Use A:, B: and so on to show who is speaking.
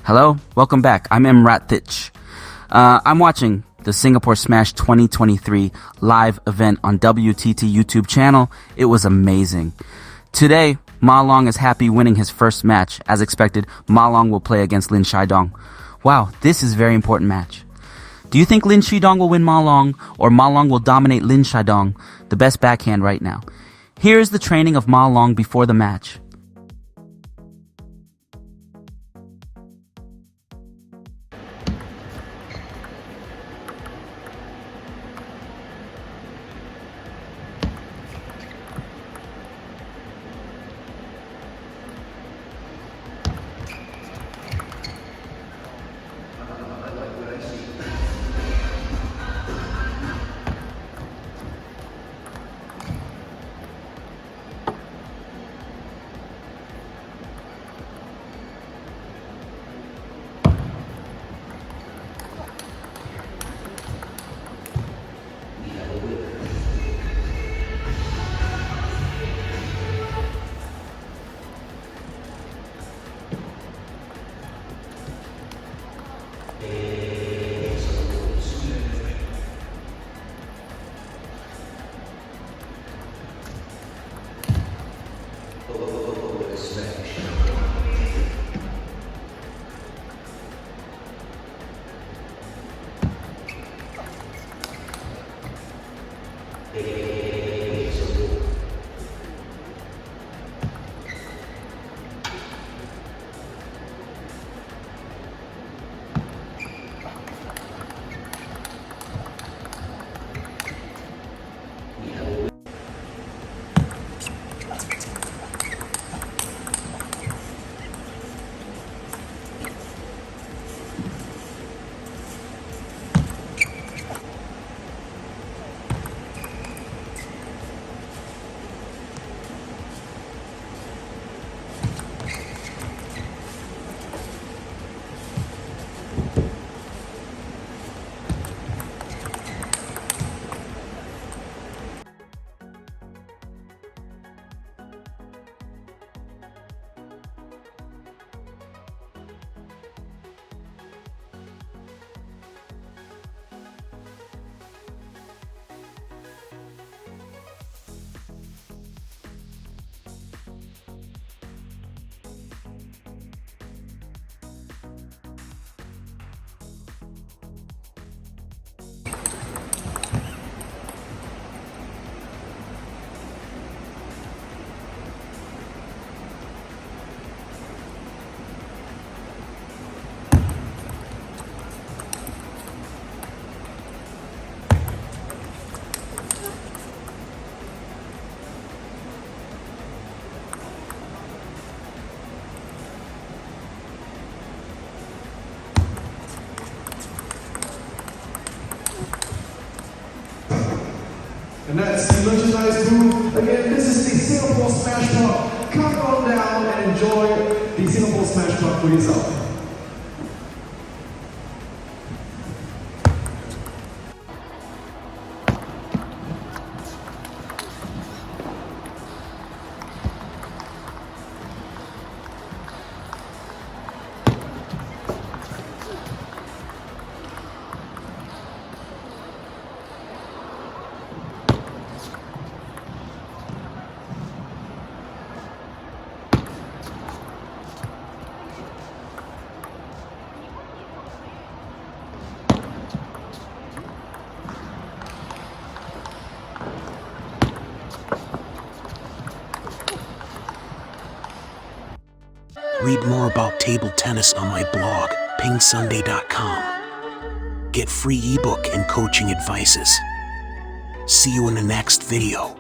A: Hello, welcome back. I'm EmRatThich. I'm watching the Singapore Smash 2023 live event on WTT YouTube channel. It was amazing. Today, Ma Long is happy winning his first match. As expected, Ma Long will play against Lin Shidong. Wow, this is a very important match. Do you think Lin Shidong will win Ma Long, or Ma Long will dominate Lin Shidong, the best backhand right now? Here's the training of Ma Long before the match.
B: And that's the merchandise booth. Again, this is the Singapore Smash Talk. Come on down and enjoy the Singapore Smash Talk for yourself.
C: Read more about table tennis on my blog, PingSunday.com. Get free ebook and coaching advices. See you in the next video.